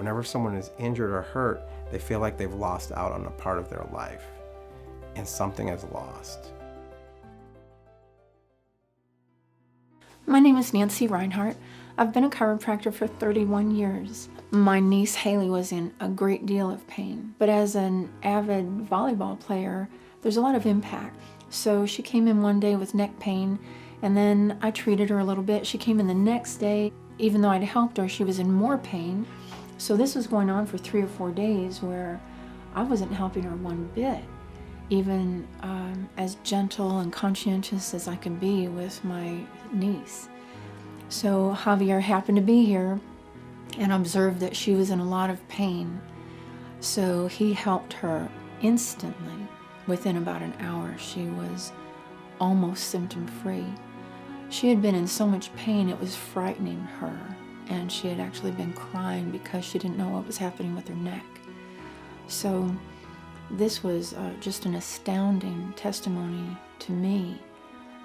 Whenever someone is injured or hurt, they feel like they've lost out on a part of their life, and something is lost. My name is Nancy Reinhardt. I've been a chiropractor for 31 years. My niece Haley was in a great deal of pain, but as an avid volleyball player, there's a lot of impact. So she came in one day with neck pain, and then I treated her a little bit. She came in the next day. Even though I'd helped her, she was in more pain. So this was going on for 3 or 4 days where I wasn't helping her one bit, even as gentle and conscientious as I could be with my niece. So Javier happened to be here and observed that she was in a lot of pain. So he helped her instantly. Within about an hour, she was almost symptom-free. She had been in so much pain, it was frightening her, and she had actually been crying because she didn't know what was happening with her neck. So this was just an astounding testimony to me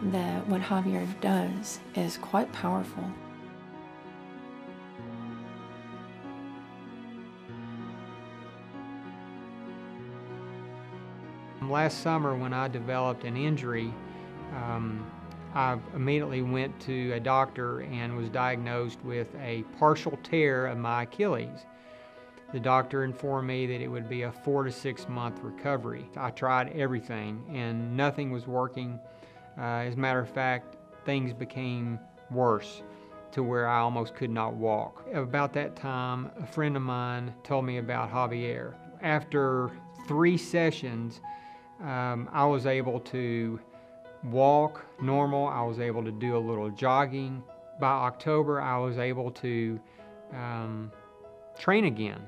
that what Javier does is quite powerful. Last summer when I developed an injury, I immediately went to a doctor and was diagnosed with a partial tear of my Achilles. The doctor informed me that it would be a 4 to 6 month recovery. I tried everything and nothing was working. As a matter of fact, things became worse to where I almost could not walk. About that time, a friend of mine told me about Javier. After 3 sessions, I was able to walk normal. I was able to do a little jogging. By October, I was able to train again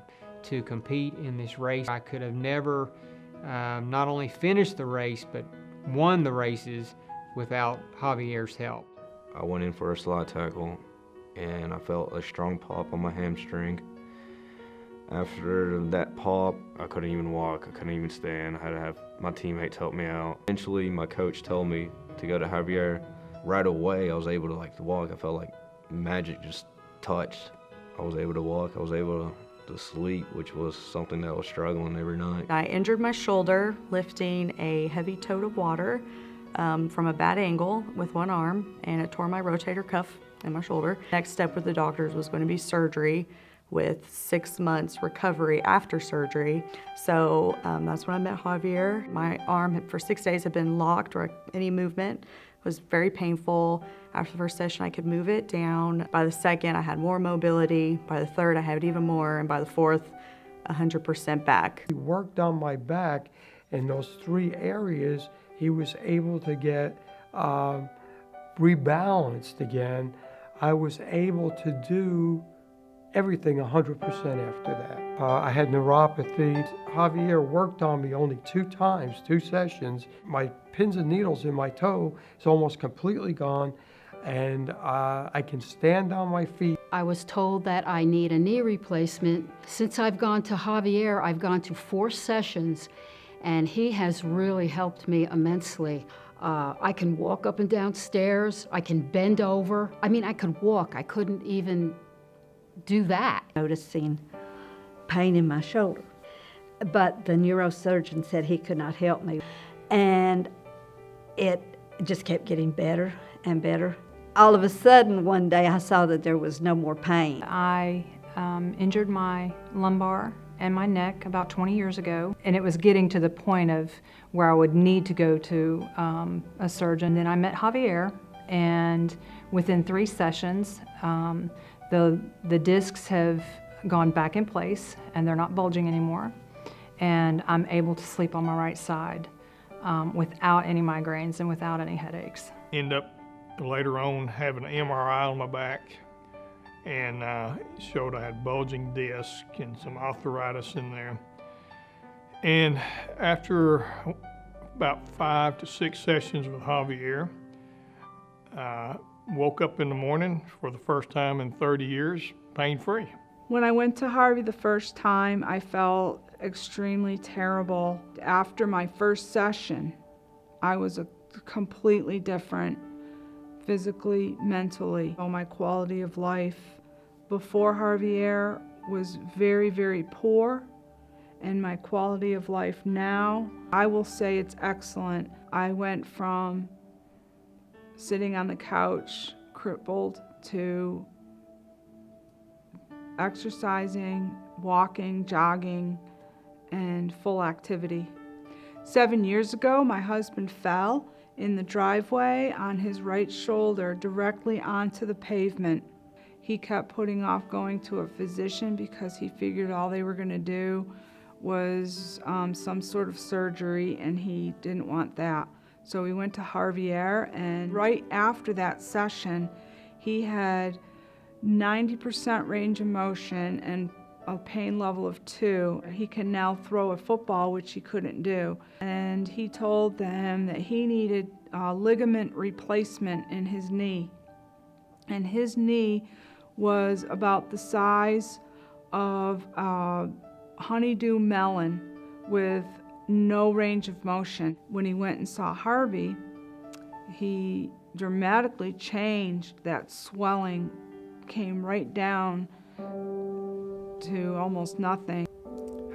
to compete in this race. I could have never not only finished the race, but won the races without Javier's help. I went in for a slide tackle and I felt a strong pop on my hamstring. After that pop, I couldn't even walk, I couldn't even stand. I had to have my teammates help me out. Eventually, my coach told me to go to Javier. Right away, I was able to walk. I felt like magic just touched. I was able to walk, I was able to sleep, which was something that I was struggling every night. I injured my shoulder lifting a heavy tote of water from a bad angle with one arm, and it tore my rotator cuff in my shoulder. Next step with the doctors was going to be surgery, with 6 months recovery after surgery. So that's when I met Javier. My arm for 6 days had been locked, or any movement was very painful. After the first session, I could move it down. By the second, I had more mobility. By the third, I had even more. And by the fourth, 100% back. He worked on my back in those 3 areas. He was able to get rebalanced again. I was able to do everything 100% after that. I had neuropathy. Javier worked on me only 2 times, 2 sessions. My pins and needles in my toe is almost completely gone, and I can stand on my feet. I was told that I need a knee replacement. Since I've gone to Javier, I've gone to 4 sessions, and he has really helped me immensely. I can walk up and down stairs. I can bend over. I mean, I could walk. I couldn't even do that. Noticing pain in my shoulder, but the neurosurgeon said he could not help me, and it just kept getting better and better. All of a sudden one day I saw that there was no more pain. I injured my lumbar and my neck about 20 years ago, and it was getting to the point of where I would need to go to a surgeon. Then I met Javier, and within 3 sessions the discs have gone back in place and they're not bulging anymore, and I'm able to sleep on my right side without any migraines and without any headaches. End up later on having an MRI on my back, and it showed I had bulging disc and some arthritis in there. And after about 5 to 6 sessions with Javier, woke up in the morning for the first time in 30 years, pain-free. When I went to Harvey the first time, I felt extremely terrible. After my first session, I was completely different, physically, mentally. My quality of life before Javier was very, very poor, and my quality of life now, I will say it's excellent. I went from sitting on the couch, crippled, to exercising, walking, jogging, and full activity. 7 years ago, my husband fell in the driveway on his right shoulder directly onto the pavement. He kept putting off going to a physician because he figured all they were going to do was some sort of surgery, and he didn't want that. So we went to Javier, and right after that session, he had 90% range of motion and a pain level of 2. He can now throw a football, which he couldn't do. And he told them that he needed ligament replacement in his knee. And his knee was about the size of a honeydew melon with no range of motion. When he went and saw Harvey, he dramatically changed. That swelling came right down to almost nothing.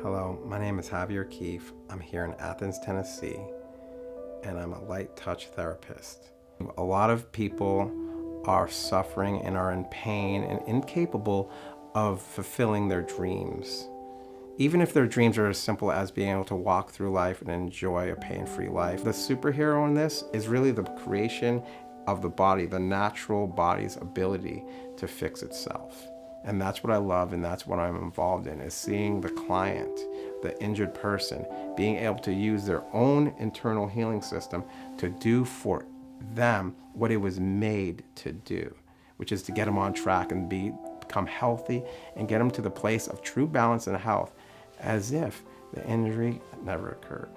Hello, my name is Javier Keefe. I'm here in Athens, Tennessee, and I'm a light touch therapist. A lot of people are suffering and are in pain and incapable of fulfilling their dreams. Even if their dreams are as simple as being able to walk through life and enjoy a pain-free life. The superhero in this is really the creation of the body, the natural body's ability to fix itself. And that's what I love, and that's what I'm involved in, is seeing the client, the injured person, being able to use their own internal healing system to do for them what it was made to do, which is to get them on track and become healthy and get them to the place of true balance and health as if the injury never occurred.